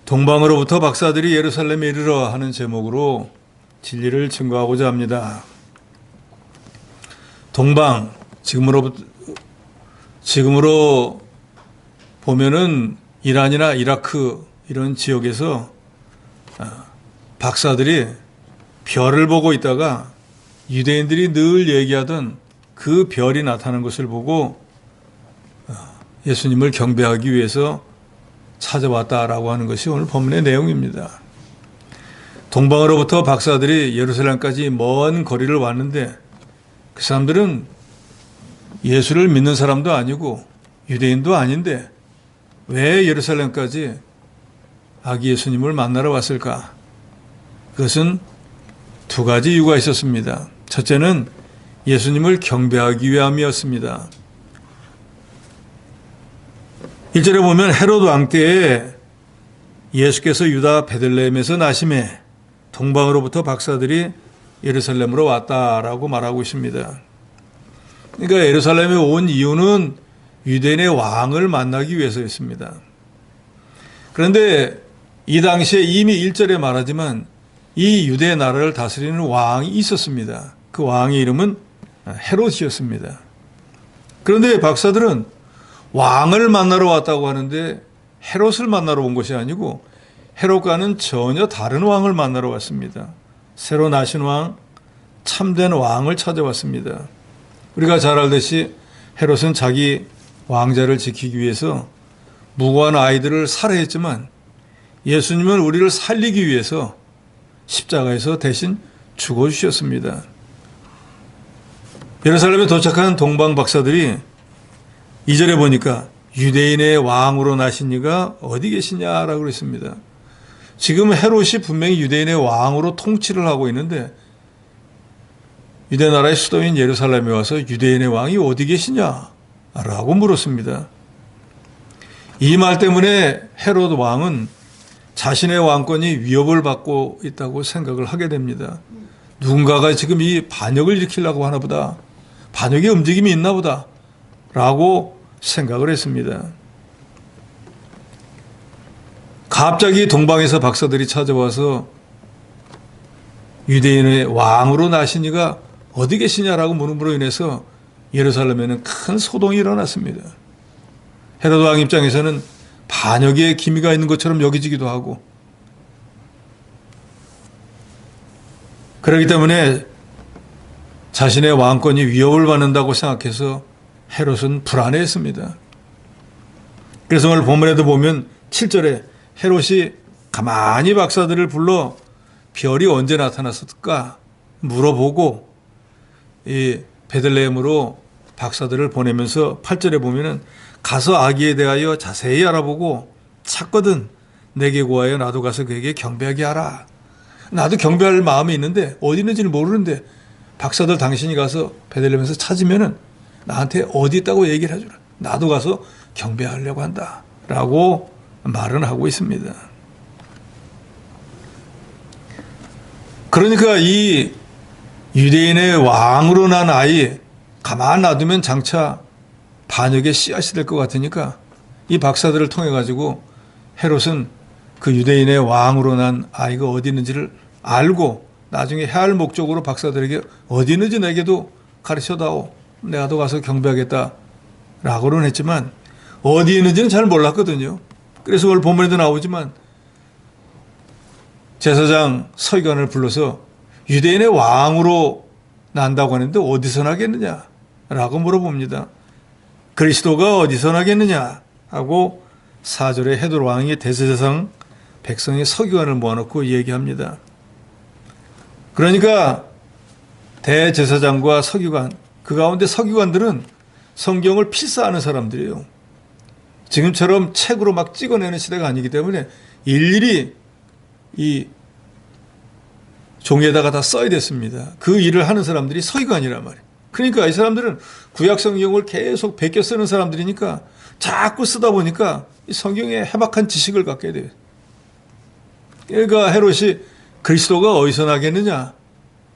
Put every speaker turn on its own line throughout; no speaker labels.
동방으로부터 박사들이 예루살렘에 이르러 하는 제목으로 진리를 증거하고자 합니다. 동방, 지금으로 보면은 이란이나 이라크 이런 지역에서 박사들이 별을 보고 있다가 유대인들이 늘 얘기하던 그 별이 나타나는 것을 보고 예수님을 경배하기 위해서 찾아왔다라고 하는 것이 오늘 본문의 내용입니다. 동방으로부터 박사들이 예루살렘까지 먼 거리를 왔는데 그 사람들은 예수를 믿는 사람도 아니고 유대인도 아닌데 왜 예루살렘까지 아기 예수님을 만나러 왔을까? 그것은 두 가지 이유가 있었습니다. 첫째는 예수님을 경배하기 위함이었습니다. 1절에 보면 헤롯 왕 때에 예수께서 유다 베들레헴에서 나심에 동방으로부터 박사들이 예루살렘으로 왔다라고 말하고 있습니다. 그러니까 예루살렘에 온 이유는 유대인의 왕을 만나기 위해서였습니다. 그런데 이 당시에 이미 1절에 말하지만 이 유대 나라를 다스리는 왕이 있었습니다. 그 왕의 이름은 헤롯이었습니다. 그런데 박사들은 왕을 만나러 왔다고 하는데 헤롯을 만나러 온 것이 아니고 헤롯과는 전혀 다른 왕을 만나러 왔습니다. 새로 나신 왕, 참된 왕을 찾아왔습니다. 우리가 잘 알듯이 헤롯은 자기 왕자를 지키기 위해서 무고한 아이들을 살해했지만 예수님은 우리를 살리기 위해서 십자가에서 대신 죽어주셨습니다. 예루살렘에 도착한 동방 박사들이 2절에 보니까 유대인의 왕으로 나신 이가 어디 계시냐라고 그랬습니다. 지금 헤롯이 분명히 유대인의 왕으로 통치를 하고 있는데 유대 나라의 수도인 예루살렘에 와서 유대인의 왕이 어디 계시냐라고 물었습니다. 이 말 때문에 헤롯 왕은 자신의 왕권이 위협을 받고 있다고 생각을 하게 됩니다. 누군가가 지금 이 반역을 일으키려고 하나 보다. 반역의 움직임이 있나 보다. 라고 생각을 했습니다. 갑자기 동방에서 박사들이 찾아와서 유대인의 왕으로 나신 이가 어디 계시냐라고 물음으로 인해서 예루살렘에는 큰 소동이 일어났습니다. 헤롯 왕 입장에서는 반역의 기미가 있는 것처럼 여겨지기도 하고 그렇기 때문에 자신의 왕권이 위협을 받는다고 생각해서 헤롯은 불안해했습니다. 그래서 오늘 본문에도 보면 7절에 헤롯이 가만히 박사들을 불러 별이 언제 나타났을까 물어보고 이 베들레헴으로 박사들을 보내면서 8절에 보면은 가서 아기에 대하여 자세히 알아보고 찾거든 내게 구하여 나도 가서 그에게 경배하게 하라. 나도 경배할 마음이 있는데 어디 있는지는 모르는데 박사들 당신이 가서 베들레헴에서 찾으면은 나한테 어디 있다고 얘기를 해주라. 나도 가서 경배하려고 한다. 라고 말은 하고 있습니다. 그러니까 이 유대인의 왕으로 난 아이 가만 놔두면 장차 반역의 씨앗이 될 것 같으니까 이 박사들을 통해 가지고 헤롯은 그 유대인의 왕으로 난 아이가 어디 있는지를 알고 나중에 해야 할 목적으로 박사들에게 어디 있는지 내게도 가르쳐다오. 내가도 가서 경배하겠다. 라고는 했지만 어디 있는지는 잘 몰랐거든요. 그래서 오늘 본문에도 나오지만 제사장 서기관을 불러서 유대인의 왕으로 난다고 하는데 어디서 나겠느냐? 라고 물어봅니다. 그리스도가 어디서 나겠느냐? 하고 4절에 헤롯 왕이 대제사장 백성의 서기관을 모아놓고 얘기합니다. 그러니까 대제사장과 서기관, 그 가운데 서기관들은 성경을 필사하는 사람들이에요. 지금처럼 책으로 막 찍어내는 시대가 아니기 때문에 일일이 이 종이에다가 다 써야 됐습니다. 그 일을 하는 사람들이 서기관이란 말이에요. 그러니까 이 사람들은 구약 성경을 계속 베껴 쓰는 사람들이니까 자꾸 쓰다 보니까 이 성경에 해박한 지식을 갖게 돼요. 그러니까 헤롯이 그리스도가 어디서 나겠느냐?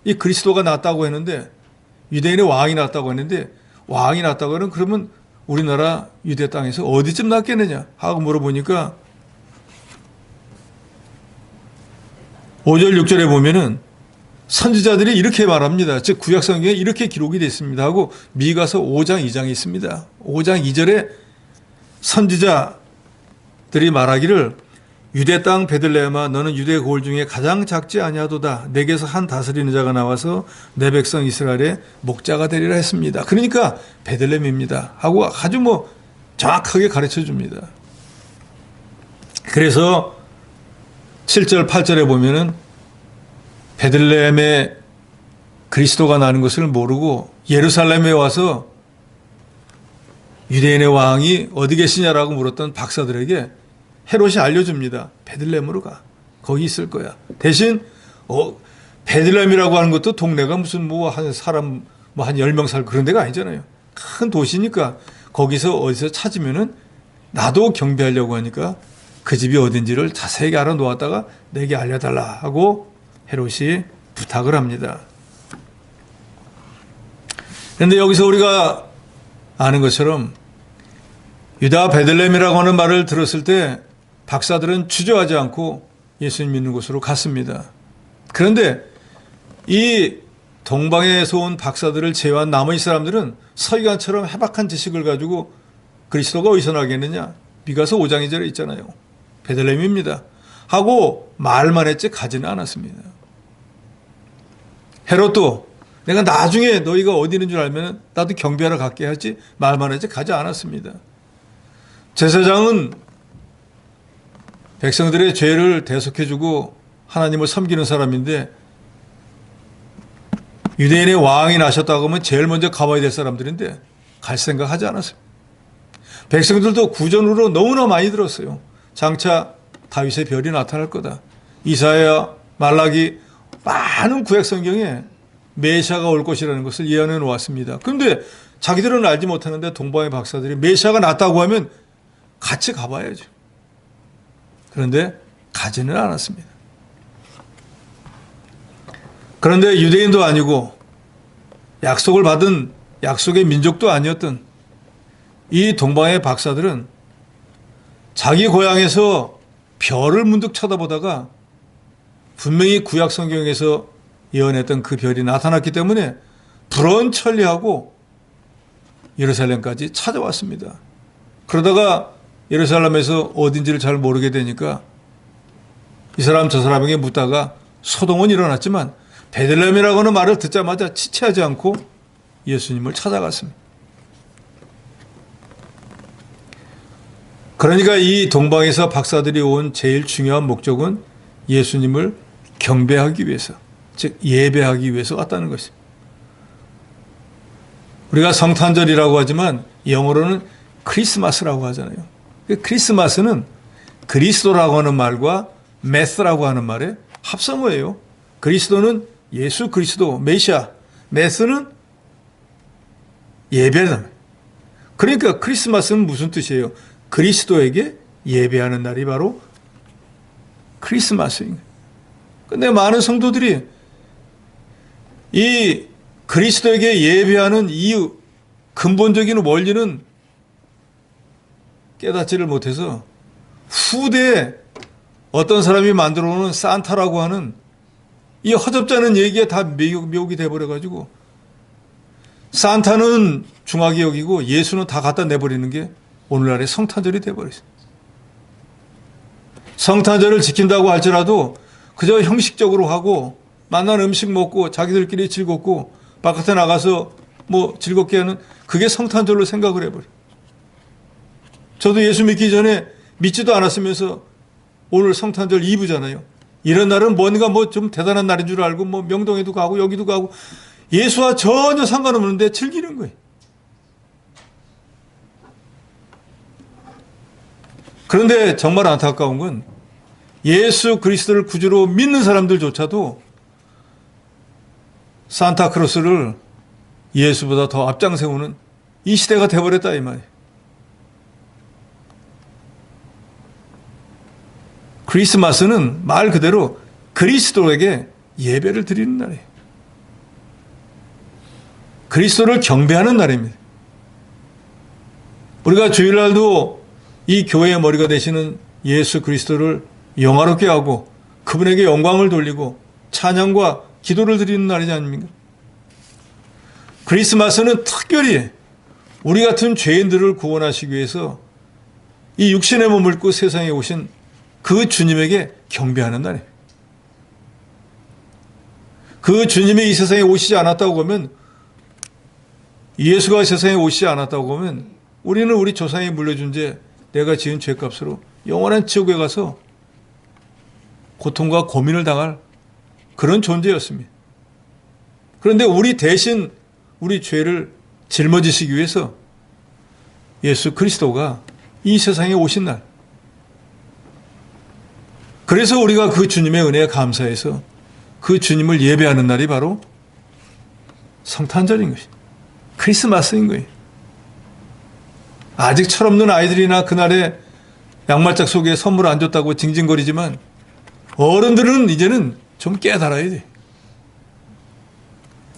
이 그리스도가 났다고 했는데 유대인의 왕이 났다고 했는데 왕이 났다고 하면 그러면 우리나라 유대 땅에서 어디쯤 났겠느냐 하고 물어보니까 5절 6절에 보면은 선지자들이 이렇게 말합니다. 즉 구약 성경에 이렇게 기록이 되어 있습니다 하고 미가서 5장 2장이 있습니다. 5장 2절에 선지자들이 말하기를 유대 땅 베들레헴아 너는 유대 고을 중에 가장 작지 아니하도다. 내게서 한 다스리는 자가 나와서 내 백성 이스라엘의 목자가 되리라 했습니다. 그러니까 베들레헴입니다 하고 아주 정확하게 가르쳐 줍니다. 그래서 7절 8절에 보면은 베들레헴에 그리스도가 나는 것을 모르고 예루살렘에 와서 유대인의 왕이 어디 계시냐라고 물었던 박사들에게 헤롯이 알려줍니다. 베들레헴으로 가. 거기 있을 거야. 대신 베들레헴이라고 하는 것도 동네가 무슨 한 사람 한 10명 살고 그런 데가 아니잖아요. 큰 도시니까 거기서 어디서 찾으면은 나도 경배하려고 하니까 그 집이 어딘지를 자세히 알아놓았다가 내게 알려달라 하고 헤롯이 부탁을 합니다. 그런데 여기서 우리가 아는 것처럼 유다 베들레헴이라고 하는 말을 들었을 때 박사들은 주저하지 않고 예수님 믿는 곳으로 갔습니다. 그런데 이 동방에서 온 박사들을 제외한 나머지 사람들은 서기관처럼 해박한 지식을 가지고 그리스도가 어디서 나겠느냐? 미가서 5장 2절에 있잖아요. 베들레헴입니다 하고 말만 했지 가지는 않았습니다. 헤롯도 내가 나중에 너희가 어디 있는 줄 알면 나도 경배하러 갈게 하지 말만 했지 가지 않았습니다. 제사장은 백성들의 죄를 대속해주고 하나님을 섬기는 사람인데 유대인의 왕이 나셨다고 하면 제일 먼저 가봐야 될 사람들인데 갈 생각하지 않았어요. 백성들도 구전으로 너무나 많이 들었어요. 장차 다윗의 별이 나타날 거다. 이사야, 말라기 많은 구약 성경에 메시아가 올 것이라는 것을 예언해 놓았습니다. 그런데 자기들은 알지 못하는데 동방의 박사들이 메시아가 났다고 하면 같이 가봐야죠. 그런데 가지는 않았습니다. 그런데 유대인도 아니고 약속을 받은 약속의 민족도 아니었던 이 동방의 박사들은 자기 고향에서 별을 문득 쳐다보다가 분명히 구약 성경에서 예언했던 그 별이 나타났기 때문에 불언천리하고 예루살렘까지 찾아왔습니다. 그러다가 예루살렘에서 어딘지를 잘 모르게 되니까 이 사람 저 사람에게 묻다가 소동은 일어났지만 베들레헴이라고 하는 말을 듣자마자 지체하지 않고 예수님을 찾아갔습니다. 그러니까 이 동방에서 박사들이 온 제일 중요한 목적은 예수님을 경배하기 위해서, 즉 예배하기 위해서 왔다는 것입니다. 우리가 성탄절이라고 하지만 영어로는 크리스마스라고 하잖아요. 크리스마스는 그리스도라고 하는 말과 메스라고 하는 말의 합성어예요. 그리스도는 예수 그리스도, 메시아, 메스는 예배다. 그러니까 크리스마스는 무슨 뜻이에요? 그리스도에게 예배하는 날이 바로 크리스마스인 거예요. 근데 많은 성도들이 이 그리스도에게 예배하는 이유, 근본적인 원리는 깨닫지를 못해서 후대에 어떤 사람이 만들어 놓은 산타라고 하는 이 허접잖은 얘기가 다 미혹이 돼버려가지고 산타는 중하게 여기고 예수는 다 갖다 내버리는 게 오늘날의 성탄절이 돼버렸어요. 성탄절을 지킨다고 할지라도 그저 형식적으로 하고 만난 음식 먹고 자기들끼리 즐겁고 바깥에 나가서 즐겁게 하는 그게 성탄절로 생각을 해버려요. 저도 예수 믿기 전에 믿지도 않았으면서 오늘 성탄절 2부잖아요. 이런 날은 뭔가 좀 대단한 날인 줄 알고 명동에도 가고 여기도 가고 예수와 전혀 상관없는데 즐기는 거예요. 그런데 정말 안타까운 건 예수 그리스도를 구주로 믿는 사람들조차도 산타크로스를 예수보다 더 앞장세우는 이 시대가 돼버렸다 이 말이에요. 크리스마스는 말 그대로 그리스도에게 예배를 드리는 날이에요. 그리스도를 경배하는 날입니다. 우리가 주일날도 이 교회의 머리가 되시는 예수 그리스도를 영화롭게 하고 그분에게 영광을 돌리고 찬양과 기도를 드리는 날이지 않습니까? 크리스마스는 특별히 우리 같은 죄인들을 구원하시기 위해서 이 육신의 몸을 입고 세상에 오신 그 주님에게 경배하는 날이에요. 그 주님이 이 세상에 오시지 않았다고 하면, 예수가 세상에 오시지 않았다고 하면 우리는 우리 조상이 물려준 죄, 내가 지은 죄값으로 영원한 지옥에 가서 고통과 고민을 당할 그런 존재였습니다. 그런데 우리 대신 우리 죄를 짊어지시기 위해서 예수 그리스도가 이 세상에 오신 날, 그래서 우리가 그 주님의 은혜에 감사해서 그 주님을 예배하는 날이 바로 성탄절인 것입니다. 크리스마스인 거예요. 아직 철없는 아이들이나 그날에 양말짝 속에 선물 안 줬다고 징징거리지만 어른들은 이제는 좀 깨달아야 돼.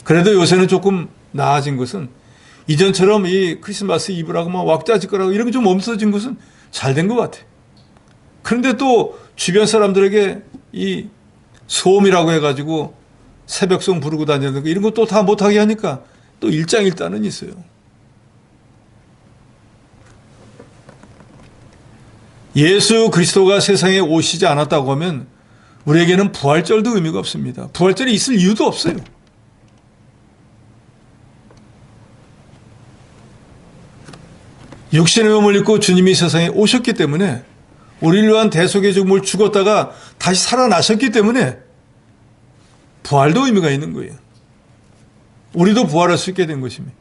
그래도 요새는 조금 나아진 것은, 이전처럼 이 크리스마스 이브라고 막 왁자지껄하고 이런 게 좀 없어진 것은 잘 된 것 같아. 그런데 또 주변 사람들에게 이 소음이라고 해가지고 새벽송 부르고 다니는 거, 이런 것도 다 못하게 하니까 또 일장일단은 있어요. 예수 그리스도가 세상에 오시지 않았다고 하면 우리에게는 부활절도 의미가 없습니다. 부활절이 있을 이유도 없어요. 육신의 몸을 입고 주님이 세상에 오셨기 때문에, 우리를 위한 대속의 죽음을 죽었다가 다시 살아나셨기 때문에 부활도 의미가 있는 거예요. 우리도 부활할 수 있게 된 것입니다.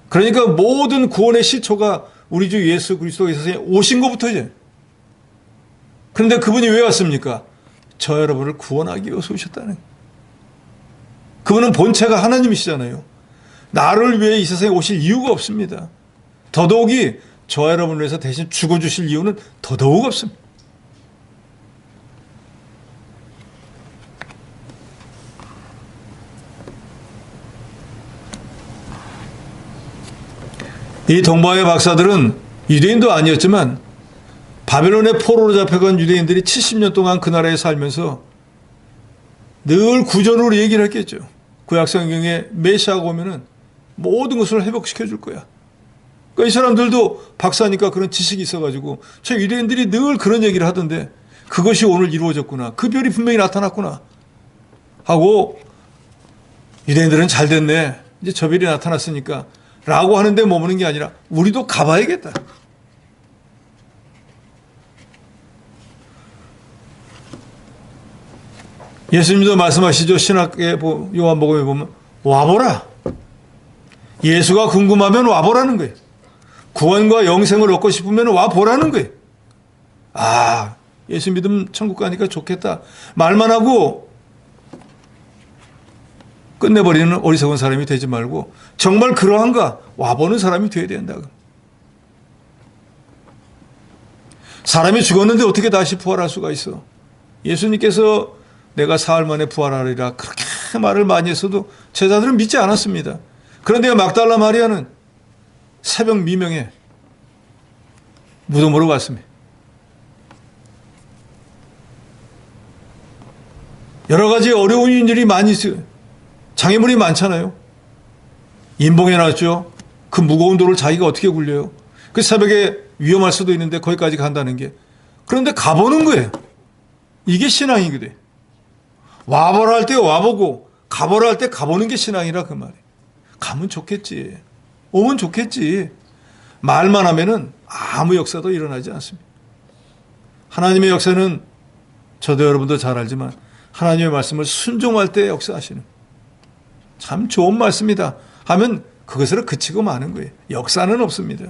그러니까 모든 구원의 시초가 우리 주 예수 그리스도가 세상에 오신 것부터 이제. 그런데 그분이 왜 왔습니까? 저 여러분을 구원하기 위해서 오셨다는 거예요. 그분은 본체가 하나님이시잖아요. 나를 위해 이 세상에 오실 이유가 없습니다. 더더욱이 저 여러분을 위해서 대신 죽어주실 이유는 더더욱 없습니다. 이 동방의 박사들은 유대인도 아니었지만 바벨론의 포로로 잡혀간 유대인들이 70년 동안 그 나라에 살면서 늘 구전으로 얘기를 했겠죠. 구약성경에 메시아가 오면은 모든 것을 회복시켜 줄 거야. 그러니까 이 사람들도 박사니까 그런 지식이 있어가지고 저 유대인들이 늘 그런 얘기를 하던데, 그것이 오늘 이루어졌구나, 그 별이 분명히 나타났구나 하고, 유대인들은 잘 됐네, 이제 저 별이 나타났으니까 라고 하는데 머무는 게 아니라 우리도 가봐야겠다. 예수님도 말씀하시죠. 신학의 요한복음에 보면 와보라. 예수가 궁금하면 와보라는 거예요. 구원과 영생을 얻고 싶으면 와보라는 거예요. 아, 예수 믿으면 천국 가니까 좋겠다 말만 하고 끝내버리는 어리석은 사람이 되지 말고, 정말 그러한가 와보는 사람이 되어야 된다. 사람이 죽었는데 어떻게 다시 부활할 수가 있어? 예수님께서 내가 사흘 만에 부활하리라 그렇게 말을 많이 했어도 제자들은 믿지 않았습니다. 그런데 막달라 마리아는 새벽 미명에 무덤으로 갔습니다. 여러 가지 어려운 일들이 많이 있어요. 장애물이 많잖아요. 인봉해 놨죠. 그 무거운 돌을 자기가 어떻게 굴려요? 그 새벽에 위험할 수도 있는데 거기까지 간다는 게. 그런데 가보는 거예요. 이게 신앙이거든. 와보라 할 때 와보고 가보라 할 때 가보는 게 신앙이라 그 말이에요. 가면 좋겠지. 오면 좋겠지. 말만 하면은 아무 역사도 일어나지 않습니다. 하나님의 역사는 저도 여러분도 잘 알지만 하나님의 말씀을 순종할 때 역사하시는, 참 좋은 말씀이다 하면 그것으로 그치고 마는 거예요. 역사는 없습니다.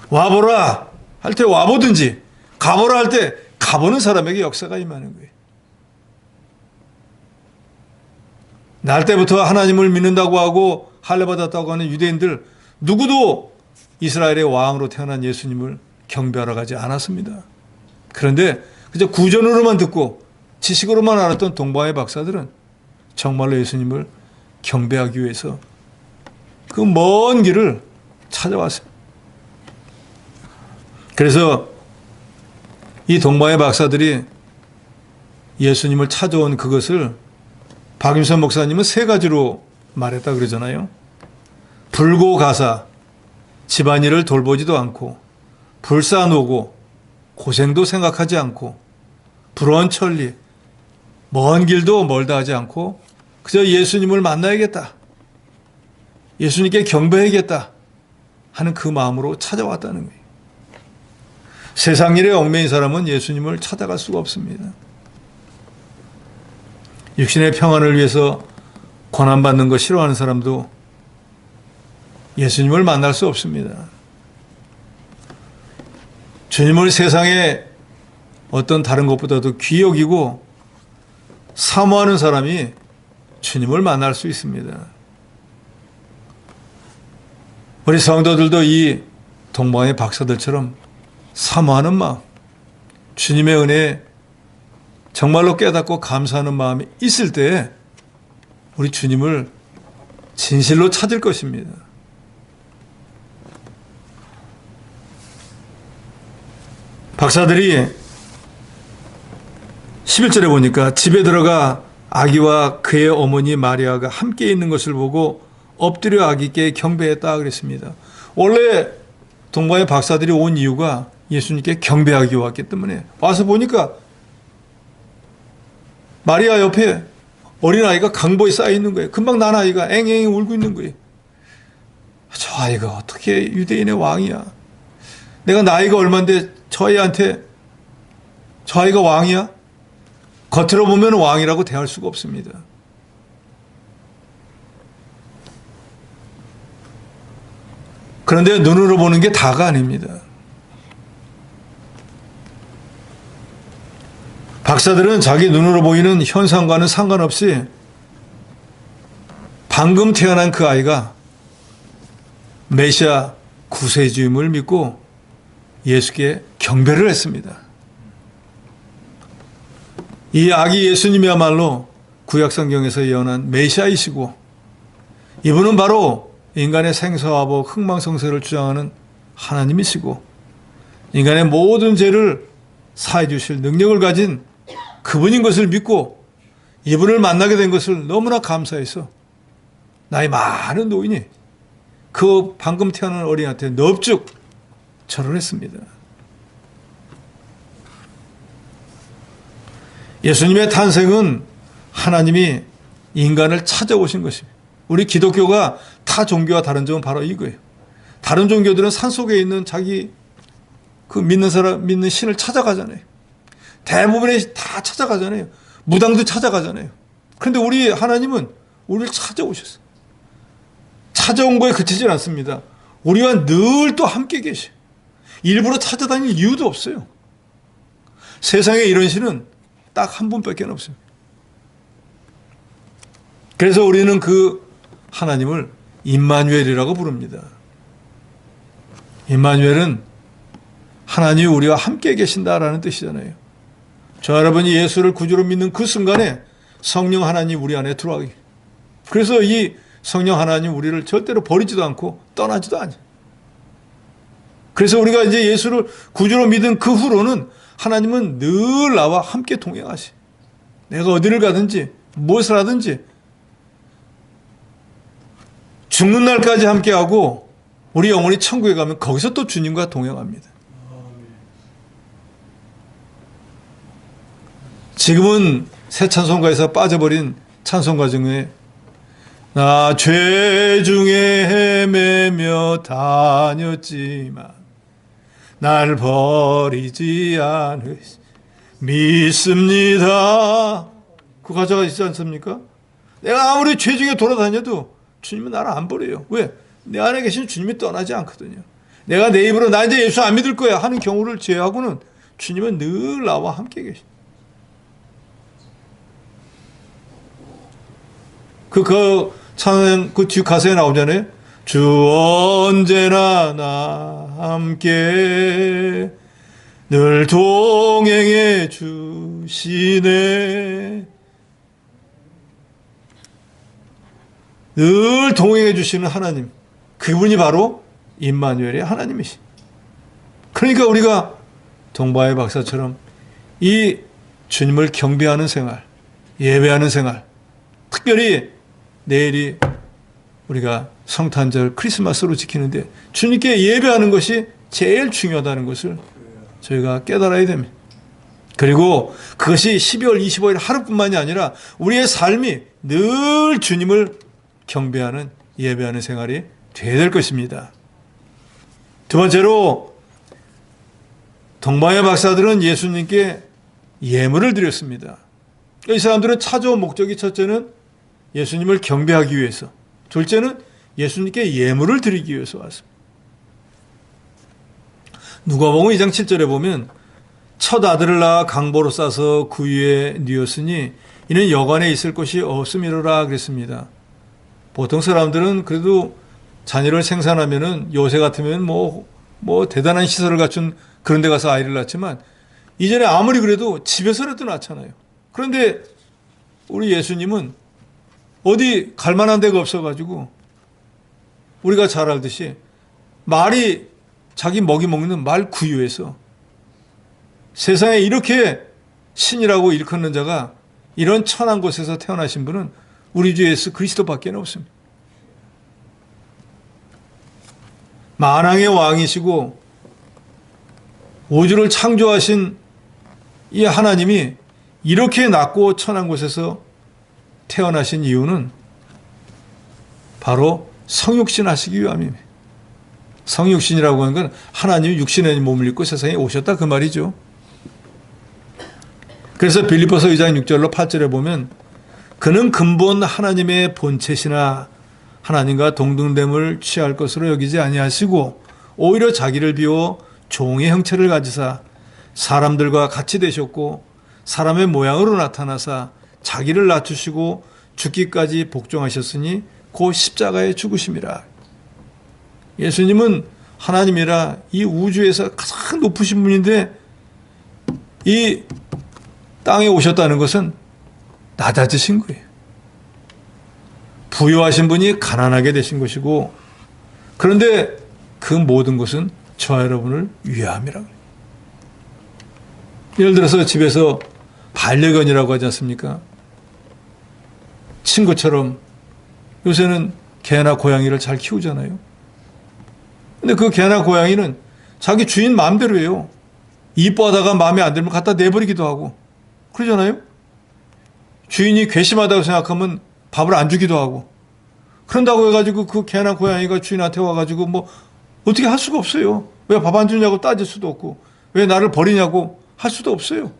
와보라 할 때 와보든지 가보라 할 때 가보는 사람에게 역사가 임하는 거예요. 날 때부터 하나님을 믿는다고 하고 할례받았다고 하는 유대인들 누구도 이스라엘의 왕으로 태어난 예수님을 경배하러 가지 않았습니다. 그런데 그저 구전으로만 듣고 지식으로만 알았던 동방의 박사들은 정말로 예수님을 경배하기 위해서 그 먼 길을 찾아왔어요. 그래서 이 동방의 박사들이 예수님을 찾아온 그것을 박임선 목사님은 세 가지로 말했다 그러잖아요. 불고가사, 집안일을 돌보지도 않고, 불사노고, 고생도 생각하지 않고, 불원천리, 먼 길도 멀다 하지 않고 그저 예수님을 만나야겠다, 예수님께 경배해야겠다 하는 그 마음으로 찾아왔다는 거예요. 세상 일에 얽매인 사람은 예수님을 찾아갈 수가 없습니다. 육신의 평안을 위해서 고난받는 거 싫어하는 사람도 예수님을 만날 수 없습니다. 주님을 세상에 어떤 다른 것보다도 귀히 여기고 사모하는 사람이 주님을 만날 수 있습니다. 우리 성도들도 이 동방의 박사들처럼 사모하는 마음, 주님의 은혜에 정말로 깨닫고 감사하는 마음이 있을 때 우리 주님을 진실로 찾을 것입니다. 박사들이 11절에 보니까 집에 들어가 아기와 그의 어머니 마리아가 함께 있는 것을 보고 엎드려 아기께 경배했다 그랬습니다. 원래 동방의 박사들이 온 이유가 예수님께 경배하기 왔기 때문에 와서 보니까 마리아 옆에 어린아이가 강보에 쌓여 있는 거예요. 금방 난 아이가 앵앵 울고 있는 거예요. 저 아이가 어떻게 유대인의 왕이야? 내가 나이가 얼만데 저 아이한테 저 아이가 왕이야? 겉으로 보면 왕이라고 대할 수가 없습니다. 그런데 눈으로 보는 게 다가 아닙니다. 박사들은 자기 눈으로 보이는 현상과는 상관없이 방금 태어난 그 아이가 메시아 구세주임을 믿고 예수께 경배를 했습니다. 이 아기 예수님이야말로 구약성경에서 예언한 메시아이시고 이분은 바로 인간의 생사화복 흥망성쇠를 주장하는 하나님이시고 인간의 모든 죄를 사해 주실 능력을 가진 그분인 것을 믿고 이분을 만나게 된 것을 너무나 감사해서 나이 많은 노인이 그 방금 태어난 어린이한테 넙죽 절을 했습니다. 예수님의 탄생은 하나님이 인간을 찾아오신 것입니다. 우리 기독교가 타 종교와 다른 점은 바로 이거예요. 다른 종교들은 산속에 있는 자기 그 믿는 사람, 믿는 신을 찾아가잖아요. 대부분이 다 찾아가잖아요. 무당도 찾아가잖아요. 그런데 우리 하나님은 우리를 찾아오셨어요. 찾아온 거에 그치지 않습니다. 우리와 늘 또 함께 계셔요. 일부러 찾아다닐 이유도 없어요. 세상에 이런 신은 딱 한 분밖에 없어요. 그래서 우리는 그 하나님을 임마누엘이라고 부릅니다. 임마누엘은 하나님이 우리와 함께 계신다라는 뜻이잖아요. 저 여러분이 예수를 구주로 믿는 그 순간에 성령 하나님 우리 안에 들어가게. 그래서 이 성령 하나님 우리를 절대로 버리지도 않고 떠나지도 않아요. 그래서 우리가 이제 예수를 구주로 믿은 그 후로는 하나님은 늘 나와 함께 동행하시. 내가 어디를 가든지 무엇을 하든지 죽는 날까지 함께하고 우리 영혼이 천국에 가면 거기서 또 주님과 동행합니다. 지금은 새 찬송가에서 빠져버린 찬송가 중에 나 죄 중에 헤매며 다녔지만 날 버리지 않으시 믿습니다. 그 가사가 있지 않습니까? 내가 아무리 죄 중에 돌아다녀도 주님은 나를 안 버려요. 왜? 내 안에 계신 주님이 떠나지 않거든요. 내가 내 입으로 나 이제 예수 안 믿을 거야 하는 경우를 제외하고는 주님은 늘 나와 함께 계십니다. 그 뒤 가사에 나오잖아요. 주 언제나 나 함께 늘 동행해 주시네. 늘 동행해 주시는 하나님, 그분이 바로 임마누엘의 하나님이시. 그러니까 우리가 동바의 박사처럼 이 주님을 경배하는 생활, 예배하는 생활, 특별히 내일이 우리가 성탄절 크리스마스로 지키는데 주님께 예배하는 것이 제일 중요하다는 것을 저희가 깨달아야 됩니다. 그리고 그것이 12월 25일 하루뿐만이 아니라 우리의 삶이 늘 주님을 경배하는 예배하는 생활이 되어야 될 것입니다. 두 번째로 동방의 박사들은 예수님께 예물을 드렸습니다. 이 사람들은 찾아온 목적이 첫째는 예수님을 경배하기 위해서, 둘째는 예수님께 예물을 드리기 위해서 왔습니다. 누가복음 2장 7절에 보면 첫 아들을 낳아 강보로 싸서 그 위에 뉘었으니 이는 여관에 있을 곳이 없음이로라 그랬습니다. 보통 사람들은 그래도 자녀를 생산하면은 요새 같으면 뭐 대단한 시설을 갖춘 그런 데 가서 아이를 낳지만 이전에 아무리 그래도 집에서라도 낳잖아요. 그런데 우리 예수님은 어디 갈 만한 데가 없어가지고 우리가 잘 알듯이 말이 자기 먹이 먹는 말 구유에서 세상에 이렇게 신이라고 일컫는 자가 이런 천한 곳에서 태어나신 분은 우리 주 예수 그리스도밖에 없습니다. 만왕의 왕이시고 우주를 창조하신 이 하나님이 이렇게 낮고 천한 곳에서 태어나신 이유는 바로 성육신 하시기 위함입니다. 성육신이라고 하는 건 하나님이 육신의 몸을 입고 세상에 오셨다 그 말이죠. 그래서 빌립보서 2장 6절로 8절에 보면 그는 근본 하나님의 본체시나 하나님과 동등됨을 취할 것으로 여기지 아니하시고 오히려 자기를 비워 종의 형체를 가지사 사람들과 같이 되셨고 사람의 모양으로 나타나사 자기를 낮추시고 죽기까지 복종하셨으니 곧 십자가에 죽으심이라. 예수님은 하나님이라 이 우주에서 가장 높으신 분인데 이 땅에 오셨다는 것은 낮아지신 거예요. 부유하신 분이 가난하게 되신 것이고 그런데 그 모든 것은 저와 여러분을 위함이라고 해요. 예를 들어서 집에서 반려견이라고 하지 않습니까? 친구처럼 요새는 개나 고양이를 잘 키우잖아요. 근데 그 개나 고양이는 자기 주인 마음대로 해요. 이뻐하다가 마음에 안 들면 갖다 내버리기도 하고 그러잖아요. 주인이 괘씸하다고 생각하면 밥을 안 주기도 하고 그런다고 해가지고 그 개나 고양이가 주인한테 와가지고 뭐 어떻게 할 수가 없어요. 왜 밥 안 주냐고 따질 수도 없고 왜 나를 버리냐고 할 수도 없어요.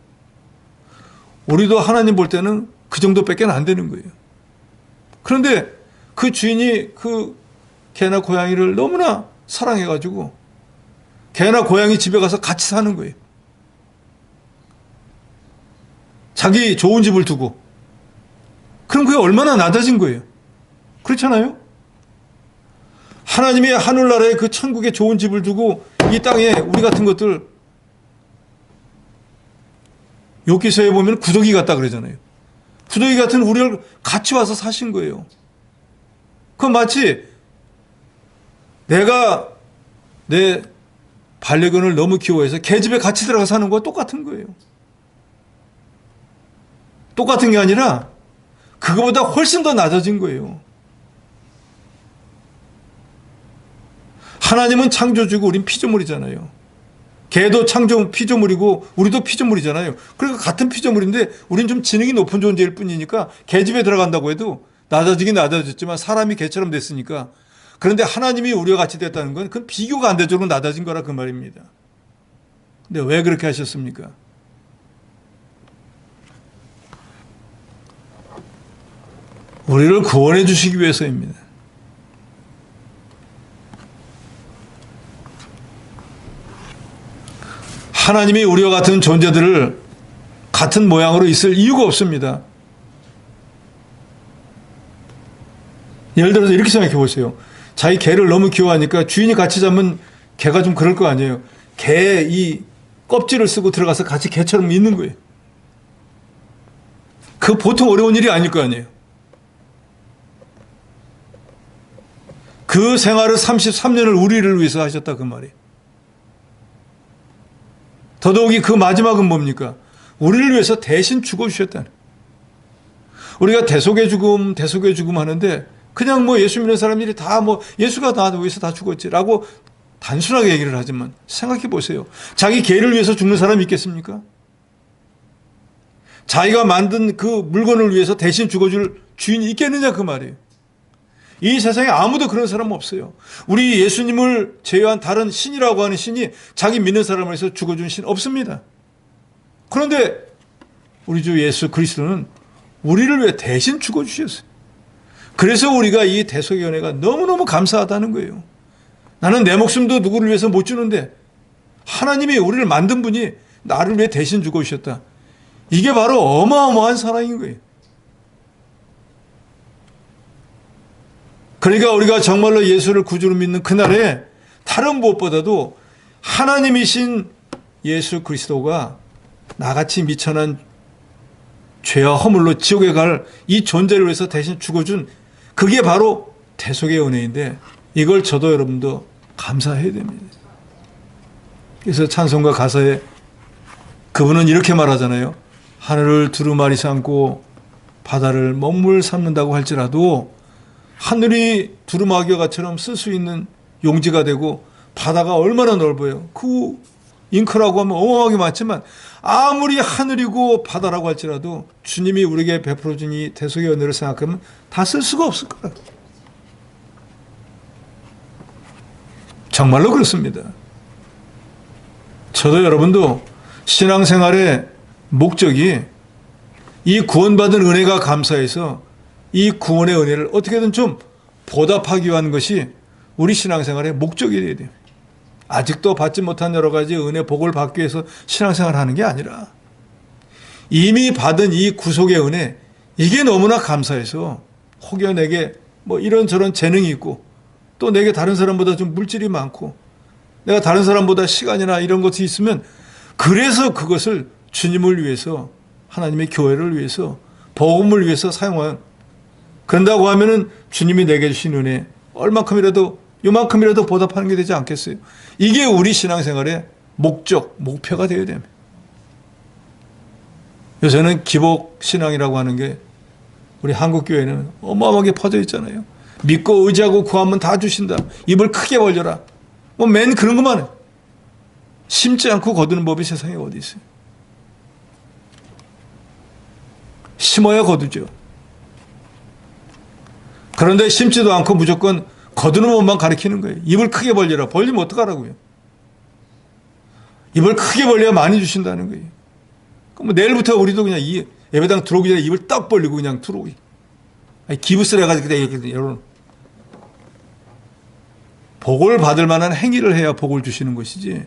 우리도 하나님 볼 때는 그 정도밖에 안 되는 거예요. 그런데 그 주인이 그 개나 고양이를 너무나 사랑해가지고 개나 고양이 집에 가서 같이 사는 거예요. 자기 좋은 집을 두고. 그럼 그게 얼마나 낮아진 거예요. 그렇잖아요? 하나님이 하늘나라에 그 천국에 좋은 집을 두고 이 땅에 우리 같은 것들 욥기서에 보면 구더기 같다 그러잖아요. 구더기 같은 우리를 같이 와서 사신 거예요. 그건 마치 내가 내 반려견을 너무 키워해서 개 집에 같이 들어가 사는 거와 똑같은 거예요. 똑같은 게 아니라 그거보다 훨씬 더 낮아진 거예요. 하나님은 창조주고 우린 피조물이잖아요. 개도 피조물이고 우리도 피조물이잖아요. 그러니까 같은 피조물인데 우린 좀 지능이 높은 존재일 뿐이니까 개 집에 들어간다고 해도 낮아지긴 낮아졌지만 사람이 개처럼 됐으니까. 그런데 하나님이 우리와 같이 됐다는 건 그건 비교가 안 될 정도로 낮아진 거라 그 말입니다. 근데 왜 그렇게 하셨습니까? 우리를 구원해 주시기 위해서입니다. 하나님이 우리와 같은 존재들을 같은 모양으로 있을 이유가 없습니다. 예를 들어서 이렇게 생각해 보세요. 자기 개를 너무 귀여워하니까 주인이 같이 자면 개가 좀 그럴 거 아니에요. 개 이 껍질을 쓰고 들어가서 같이 개처럼 있는 거예요. 그 보통 어려운 일이 아닐 거 아니에요. 그 생활을 33년을 우리를 위해서 하셨다 그 말이에요. 더더욱이 그 마지막은 뭡니까? 우리를 위해서 대신 죽어주셨다는. 우리가 대속의 죽음 하는데 그냥 뭐 예수 믿는 사람들이 다 뭐 예수가 나 위해서 다 죽었지라고 단순하게 얘기를 하지만 생각해 보세요. 자기 개를 위해서 죽는 사람이 있겠습니까? 자기가 만든 그 물건을 위해서 대신 죽어줄 주인이 있겠느냐 그 말이에요. 이 세상에 아무도 그런 사람 없어요. 우리 예수님을 제외한 다른 신이라고 하는 신이 자기 믿는 사람을 위해서 죽어준 신 없습니다. 그런데 우리 주 예수 그리스도는 우리를 위해 대신 죽어주셨어요. 그래서 우리가 이 대속의 은혜가 너무너무 감사하다는 거예요. 나는 내 목숨도 누구를 위해서 못 주는데 하나님이 우리를 만든 분이 나를 위해 대신 죽어주셨다. 이게 바로 어마어마한 사랑인 거예요. 그러니까 우리가 정말로 예수를 구주로 믿는 그날에 다른 무엇보다도 하나님이신 예수 그리스도가 나같이 미천한 죄와 허물로 지옥에 갈 이 존재를 위해서 대신 죽어준 그게 바로 대속의 은혜인데 이걸 저도 여러분도 감사해야 됩니다. 그래서 찬송가 가사에 그분은 이렇게 말하잖아요. 하늘을 두루마리 삼고 바다를 먹물 삼는다고 할지라도 하늘이 두루마기와처럼 쓸 수 있는 용지가 되고 바다가 얼마나 넓어요. 그 잉크라고 하면 어마어마하게 많지만 아무리 하늘이고 바다라고 할지라도 주님이 우리에게 베풀어 준 이 대속의 은혜를 생각하면 다 쓸 수가 없을 거예요. 정말로 그렇습니다. 저도 여러분도 신앙생활의 목적이 이 구원받은 은혜가 감사해서 이 구원의 은혜를 어떻게든 좀 보답하기 위한 것이 우리 신앙생활의 목적이 되어야 돼요. 아직도 받지 못한 여러 가지 은혜 복을 받기 위해서 신앙생활을 하는 게 아니라 이미 받은 이 구속의 은혜 이게 너무나 감사해서 혹여 내게 뭐 이런저런 재능이 있고 또 내게 다른 사람보다 좀 물질이 많고 내가 다른 사람보다 시간이나 이런 것이 있으면 그래서 그것을 주님을 위해서 하나님의 교회를 위해서 복음을 위해서 사용한 그런다고 하면은 주님이 내게 주신 은혜 얼마큼이라도 요만큼이라도 보답하는 게 되지 않겠어요? 이게 우리 신앙생활의 목적, 목표가 되어야 됩니다. 요새는 기복신앙이라고 하는 게 우리 한국교회는 어마어마하게 퍼져 있잖아요. 믿고 의지하고 구하면 다 주신다. 입을 크게 벌려라. 뭐 맨 그런 것만 해. 심지 않고 거두는 법이 세상에 어디 있어요? 심어야 거두죠. 그런데 심지도 않고 무조건 거두는 법만 가르치는 거예요. 입을 크게 벌려라. 벌리면 어떡하라고요? 입을 크게 벌려야 많이 주신다는 거예요. 그럼 뭐 내일부터 우리도 그냥 이 예배당 들어오기 전에 입을 딱 벌리고 그냥 들어오기. 기부스를 해가지고 그냥 이렇게 여러분 복을 받을 만한 행위를 해야 복을 주시는 것이지.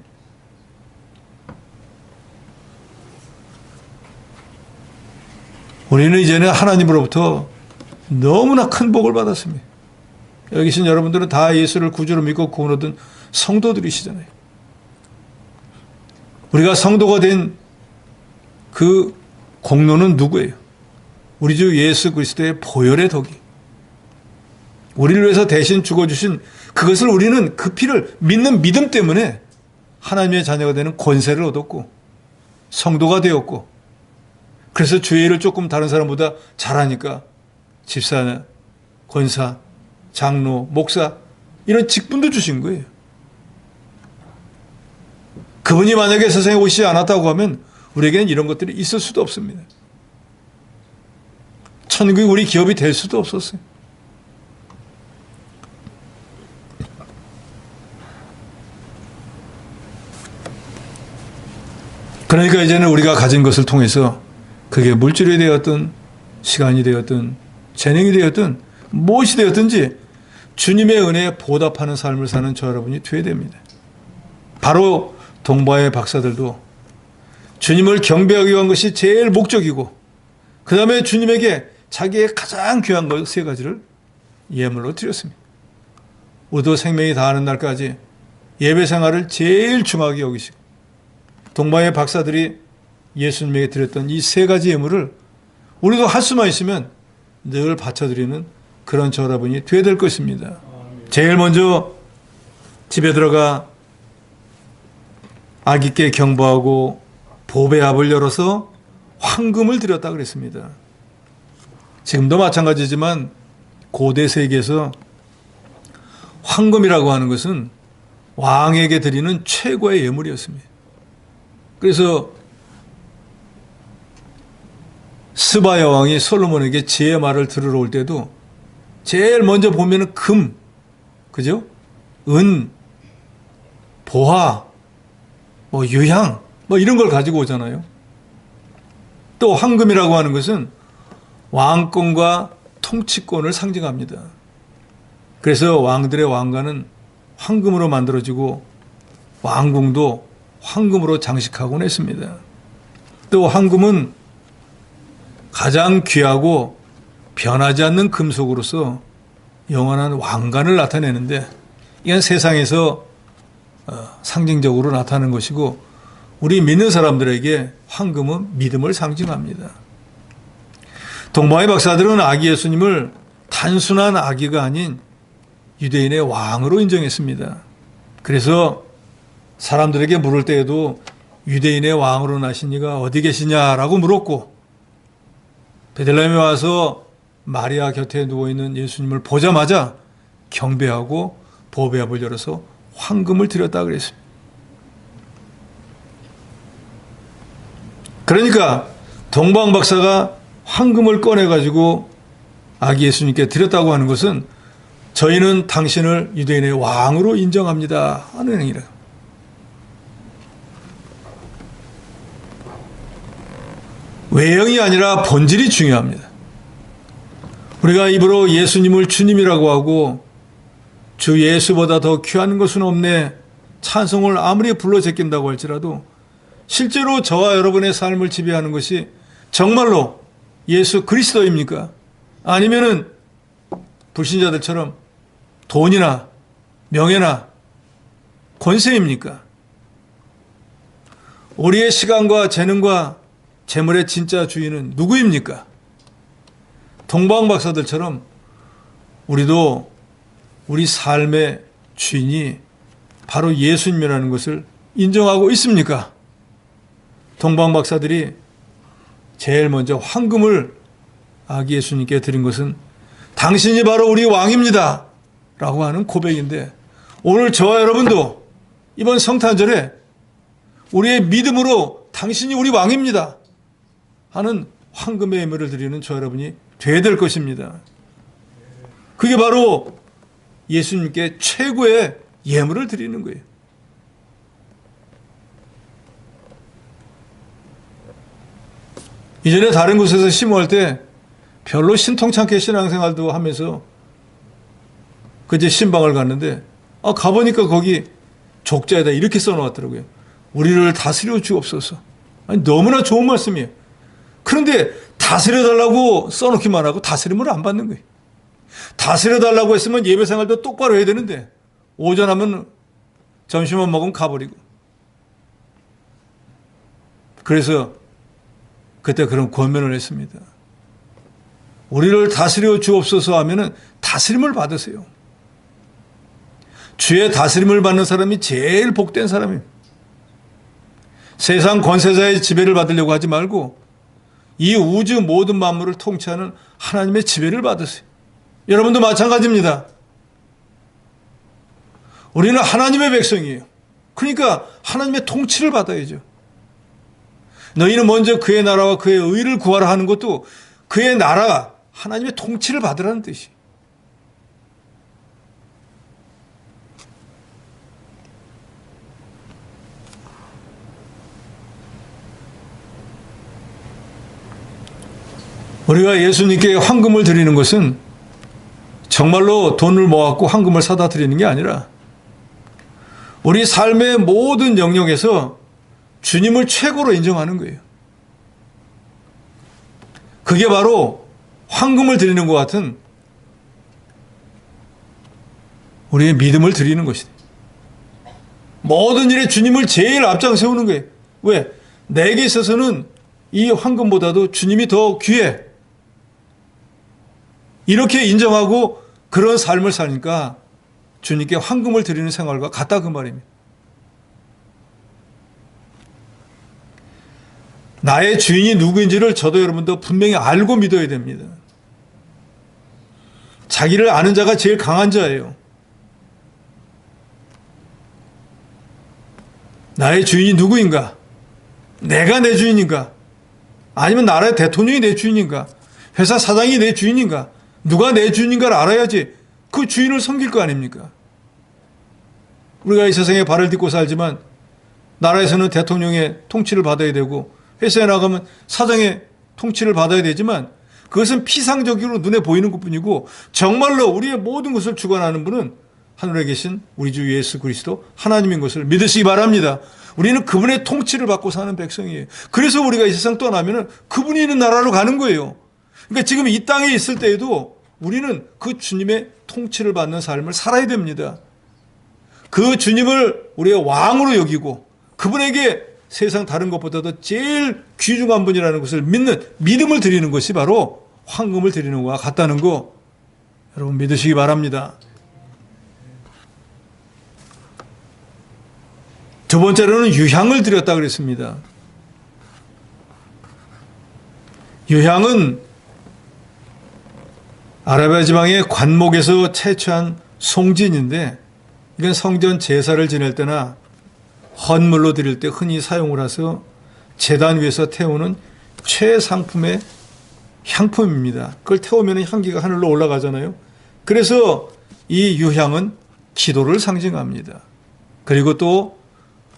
우리는 이제는 하나님으로부터 너무나 큰 복을 받았습니다. 여기 계신 여러분들은 다 예수를 구주로 믿고 구원 얻은 성도들이시잖아요. 우리가 성도가 된 그 공로는 누구예요? 우리 주 예수 그리스도의 보혈의 덕이. 우리를 위해서 대신 죽어주신 그것을 우리는 그 피를 믿는 믿음 때문에 하나님의 자녀가 되는 권세를 얻었고 성도가 되었고 그래서 주의 일을 조금 다른 사람보다 잘하니까 집사나 권사, 장로, 목사 이런 직분도 주신 거예요. 그분이 만약에 세상에 오시지 않았다고 하면 우리에게는 이런 것들이 있을 수도 없습니다. 천국이 우리 기업이 될 수도 없었어요. 그러니까 이제는 우리가 가진 것을 통해서 그게 물질이 되었든 시간이 되었든 재능이 되었든 무엇이 되었든지 주님의 은혜에 보답하는 삶을 사는 저 여러분이 되어야 됩니다. 바로 동바의 박사들도 주님을 경배하기 위한 것이 제일 목적이고 그 다음에 주님에게 자기의 가장 귀한 것 세 가지를 예물로 드렸습니다. 우리도 생명이 다하는 날까지 예배 생활을 제일 중하게 여기시고 동바의 박사들이 예수님에게 드렸던 이 세 가지 예물을 우리도 할 수만 있으면 늘 바쳐드리는 그런 저 여러분이 되어야 될 것입니다. 제일 먼저 집에 들어가 아기께 경배하고 보배 압을 열어서 황금을 드렸다 그랬습니다. 지금도 마찬가지지만 고대 세계에서 황금이라고 하는 것은 왕에게 드리는 최고의 예물이었습니다. 그래서 스바 여왕이 솔로몬에게 지혜 말을 들으러 올 때도 제일 먼저 보면은 금, 그죠? 은, 보화, 유향, 이런 걸 가지고 오잖아요. 또 황금이라고 하는 것은 왕권과 통치권을 상징합니다. 그래서 왕들의 왕관은 황금으로 만들어지고 왕궁도 황금으로 장식하곤 했습니다. 또 황금은 가장 귀하고 변하지 않는 금속으로서 영원한 왕관을 나타내는데 이건 세상에서 상징적으로 나타나는 것이고 우리 믿는 사람들에게 황금은 믿음을 상징합니다. 동방의 박사들은 아기 예수님을 단순한 아기가 아닌 유대인의 왕으로 인정했습니다. 그래서 사람들에게 물을 때에도 유대인의 왕으로 나신 이가 어디 계시냐라고 물었고 베들레헴에 와서 마리아 곁에 누워있는 예수님을 보자마자 경배하고 보배압을 열어서 황금을 드렸다 그랬습니다. 그러니까 동방 박사가 황금을 꺼내가지고 아기 예수님께 드렸다고 하는 것은 저희는 당신을 유대인의 왕으로 인정합니다 하는 행위래요. 외형이 아니라 본질이 중요합니다. 우리가 입으로 예수님을 주님이라고 하고 주 예수보다 더 귀한 것은 없네 찬송을 아무리 불러 제낀다고 할지라도 실제로 저와 여러분의 삶을 지배하는 것이 정말로 예수 그리스도입니까? 아니면은 불신자들처럼 돈이나 명예나 권세입니까? 우리의 시간과 재능과 재물의 진짜 주인은 누구입니까? 동방 박사들처럼 우리도 우리 삶의 주인이 바로 예수님이라는 것을 인정하고 있습니까? 동방 박사들이 제일 먼저 황금을 아기 예수님께 드린 것은 당신이 바로 우리 왕입니다 라고 하는 고백인데 오늘 저와 여러분도 이번 성탄절에 우리의 믿음으로 당신이 우리 왕입니다 하는 황금의 예물을 드리는 저 여러분이 되어야 될 것입니다. 그게 바로 예수님께 최고의 예물을 드리는 거예요. 이전에 다른 곳에서 심호할 때 별로 신통찮게 신앙생활도 하면서 그제 신방을 갔는데 가보니까 거기 족자에다 이렇게 써놓았더라고요. 우리를 다스려 주옵소서. 아니 너무나 좋은 말씀이에요. 그런데 다스려달라고 써놓기만 하고 다스림을 안 받는 거예요. 다스려달라고 했으면 예배생활도 똑바로 해야 되는데 오전하면 점심만 먹으면 가버리고 그래서 그때 그런 권면을 했습니다. 우리를 다스려 주옵소서 하면은 다스림을 받으세요. 주의 다스림을 받는 사람이 제일 복된 사람이에요. 세상 권세자의 지배를 받으려고 하지 말고 이 우주 모든 만물을 통치하는 하나님의 지배를 받으세요. 여러분도 마찬가지입니다. 우리는 하나님의 백성이에요. 그러니까 하나님의 통치를 받아야죠. 너희는 먼저 그의 나라와 그의 의를 구하라 하는 것도 그의 나라, 하나님의 통치를 받으라는 뜻이에요. 우리가 예수님께 황금을 드리는 것은 정말로 돈을 모아갖고 황금을 사다 드리는 게 아니라 우리 삶의 모든 영역에서 주님을 최고로 인정하는 거예요. 그게 바로 황금을 드리는 것 같은 우리의 믿음을 드리는 것이다. 모든 일에 주님을 제일 앞장 세우는 거예요. 왜? 내게 있어서는 이 황금보다도 주님이 더 귀해. 이렇게 인정하고 그런 삶을 사니까 주님께 황금을 드리는 생활과 같다 그 말입니다. 나의 주인이 누구인지를 저도 여러분도 분명히 알고 믿어야 됩니다. 자기를 아는 자가 제일 강한 자예요. 나의 주인이 누구인가? 내가 내 주인인가? 아니면 나라의 대통령이 내 주인인가? 회사 사장이 내 주인인가? 누가 내 주인인가를 알아야지 그 주인을 섬길 거 아닙니까? 우리가 이 세상에 발을 딛고 살지만 나라에서는 대통령의 통치를 받아야 되고 회사에 나가면 사장의 통치를 받아야 되지만 그것은 피상적으로 눈에 보이는 것뿐이고 정말로 우리의 모든 것을 주관하는 분은 하늘에 계신 우리 주 예수 그리스도 하나님인 것을 믿으시기 바랍니다. 우리는 그분의 통치를 받고 사는 백성이에요. 그래서 우리가 이 세상 떠나면 그분이 있는 나라로 가는 거예요. 그러니까 지금 이 땅에 있을 때에도 우리는 그 주님의 통치를 받는 삶을 살아야 됩니다. 그 주님을 우리의 왕으로 여기고 그분에게 세상 다른 것보다도 제일 귀중한 분이라는 것을 믿는 믿음을 드리는 것이 바로 황금을 드리는 것과 같다는 거 여러분 믿으시기 바랍니다. 두 번째로는 유향을 드렸다 그랬습니다. 유향은 아라비아 지방의 관목에서 채취한 송진인데 이건 성전 제사를 지낼 때나 헌물로 드릴 때 흔히 사용을 해서 제단 위에서 태우는 최상품의 향품입니다. 그걸 태우면 향기가 하늘로 올라가잖아요. 그래서 이 유향은 기도를 상징합니다. 그리고 또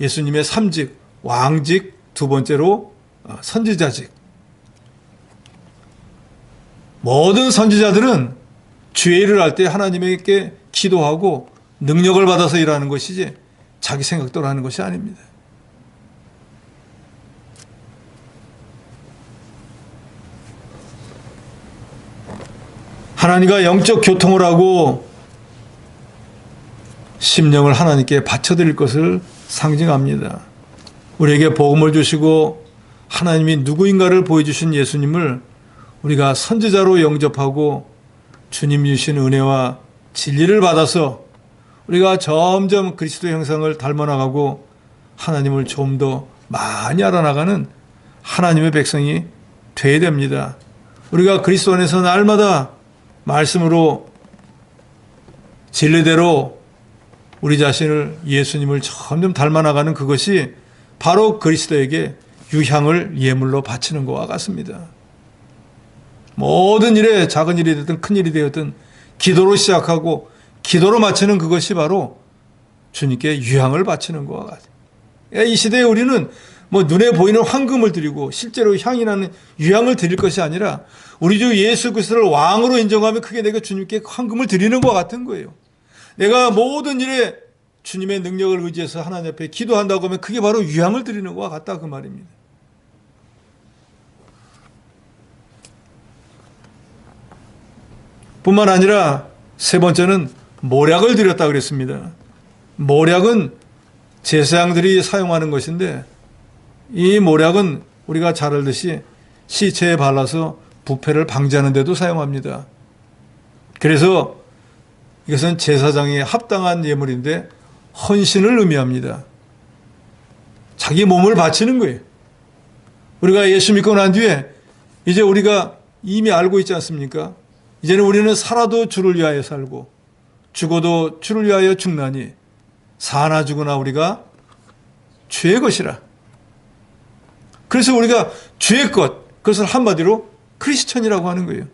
예수님의 3직, 왕직, 두 번째로 선지자직. 모든 선지자들은 주의 일을 할 때 하나님에게 기도하고 능력을 받아서 일하는 것이지 자기 생각대로 하는 것이 아닙니다. 하나님과 영적 교통을 하고 심령을 하나님께 바쳐드릴 것을 상징합니다. 우리에게 복음을 주시고 하나님이 누구인가를 보여주신 예수님을 우리가 선지자로 영접하고 주님 주신 은혜와 진리를 받아서 우리가 점점 그리스도 형상을 닮아나가고 하나님을 좀 더 많이 알아나가는 하나님의 백성이 되어야 됩니다. 우리가 그리스도 안에서 날마다 말씀으로 진리대로 우리 자신을 예수님을 점점 닮아나가는 그것이 바로 그리스도에게 유향을 예물로 바치는 것과 같습니다. 모든 일에 작은 일이 되든 큰 일이 되었든 기도로 시작하고 기도로 마치는 그것이 바로 주님께 유향을 바치는 것과 같아요. 이 시대에 우리는 뭐 눈에 보이는 황금을 드리고 실제로 향이 나는 유향을 드릴 것이 아니라 우리 주 예수 그리스도를 왕으로 인정하며 크게 내가 주님께 황금을 드리는 것과 같은 거예요. 내가 모든 일에 주님의 능력을 의지해서 하나님 앞에 기도한다고 하면 그게 바로 유향을 드리는 것과 같다 그 말입니다. 뿐만 아니라 세 번째는 모략을 드렸다 그랬습니다. 모략은 제사장들이 사용하는 것인데 이 모략은 우리가 잘 알듯이 시체에 발라서 부패를 방지하는 데도 사용합니다. 그래서 이것은 제사장에 합당한 예물인데 헌신을 의미합니다. 자기 몸을 바치는 거예요. 우리가 예수 믿고 난 뒤에 이제 우리가 이미 알고 있지 않습니까? 이제는 우리는 살아도 주를 위하여 살고 죽어도 주를 위하여 죽나니 사나 죽으나 우리가 주의 것이라. 그래서 우리가 주의 것, 그것을 한마디로 크리스천이라고 하는 거예요.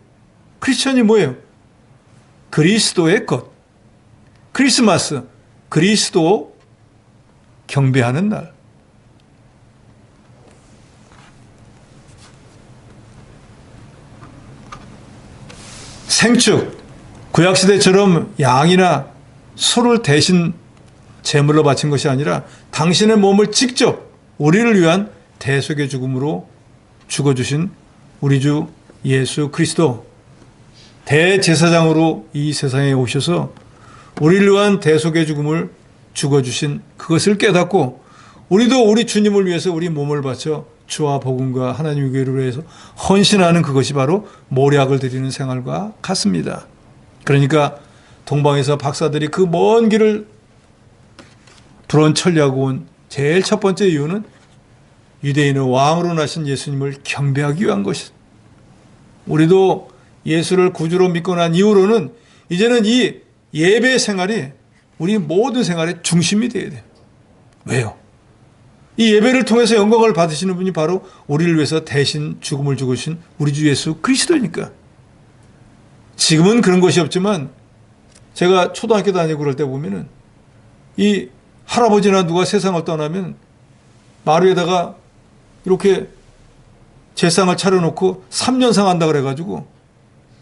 크리스천이 뭐예요? 그리스도의 것. 크리스마스, 그리스도 경배하는 날. 생축, 구약시대처럼 양이나 소를 대신 제물로 바친 것이 아니라 당신의 몸을 직접 우리를 위한 대속의 죽음으로 죽어주신 우리 주 예수 그리스도 대제사장으로 이 세상에 오셔서 우리를 위한 대속의 죽음을 죽어주신 그것을 깨닫고 우리도 우리 주님을 위해서 우리 몸을 바쳐 주와 복음과 하나님의 교회를 위해서 헌신하는 그것이 바로 모략을 드리는 생활과 같습니다. 그러니까 동방에서 박사들이 그 먼 길을 불원천리하고 온 제일 첫 번째 이유는 유대인의 왕으로 나신 예수님을 경배하기 위한 것이. 우리도 예수를 구주로 믿고 난 이후로는 이제는 이 예배 생활이 우리 모든 생활의 중심이 되어야 돼요. 왜요? 이 예배를 통해서 영광을 받으시는 분이 바로 우리를 위해서 대신 죽음을 죽으신 우리 주 예수 그리스도니까. 지금은 그런 것이 없지만 제가 초등학교 다니고 그럴 때 보면은 이 할아버지나 누가 세상을 떠나면 마루에다가 이렇게 제상을 차려놓고 3년상 한다 그래가지고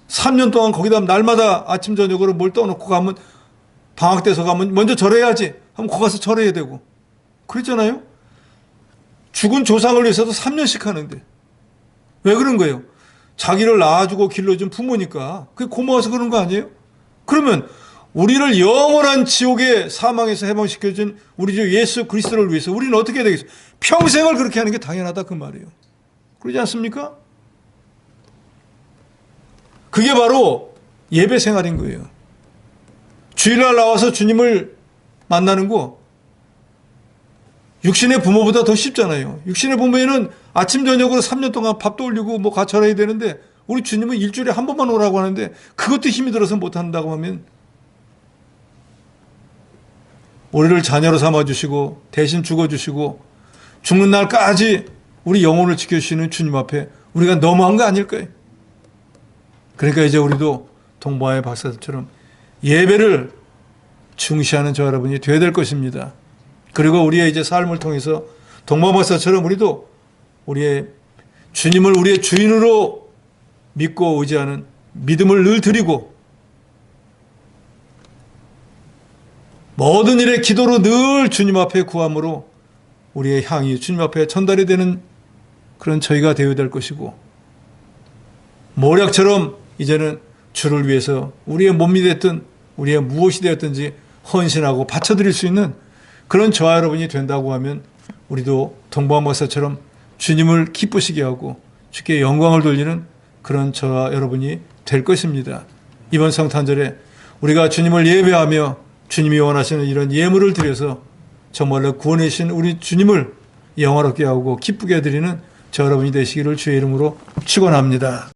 3년 동안 거기다 날마다 아침 저녁으로 뭘 떠놓고 가면 방학 때서 가면 먼저 절해야지 하면 거기 가서 절해야 되고 그랬잖아요. 죽은 조상을 위해서도 3년씩 하는데 왜 그런 거예요? 자기를 낳아주고 길러준 부모니까 그게 고마워서 그런 거 아니에요? 그러면 우리를 영원한 지옥의 사망에서 해방시켜준 우리 주 예수 그리스도를 위해서 우리는 어떻게 해야 되겠어요? 평생을 그렇게 하는 게 당연하다 그 말이에요. 그러지 않습니까? 그게 바로 예배 생활인 거예요. 주일날 나와서 주님을 만나는 거 육신의 부모보다 더 쉽잖아요. 육신의 부모에는 아침 저녁으로 3년 동안 밥도 올리고 뭐 가철해야 되는데 우리 주님은 일주일에 한 번만 오라고 하는데 그것도 힘이 들어서 못 한다고 하면 우리를 자녀로 삼아주시고 대신 죽어주시고 죽는 날까지 우리 영혼을 지켜주시는 주님 앞에 우리가 너무한 거 아닐까요? 그러니까 이제 우리도 동방의 박사들처럼 예배를 중시하는 저 여러분이 되어야 될 것입니다. 그리고 우리의 이제 삶을 통해서 동방의 박사처럼 우리도 우리의 주님을 우리의 주인으로 믿고 의지하는 믿음을 늘 드리고 모든 일에 기도로 늘 주님 앞에 구함으로 우리의 향이 주님 앞에 전달이 되는 그런 저희가 되어야 될 것이고 모략처럼 이제는 주를 위해서 우리의 몸이 됐든 우리의 무엇이 되었든지 헌신하고 바쳐드릴 수 있는 그런 저와 여러분이 된다고 하면 우리도 동방의 박사처럼 주님을 기쁘시게 하고 주께 영광을 돌리는 그런 저와 여러분이 될 것입니다. 이번 성탄절에 우리가 주님을 예배하며 주님이 원하시는 이런 예물을 드려서 정말로 구원해 주신 우리 주님을 영화롭게 하고 기쁘게 해드리는 저 여러분이 되시기를 주의 이름으로 축원합니다.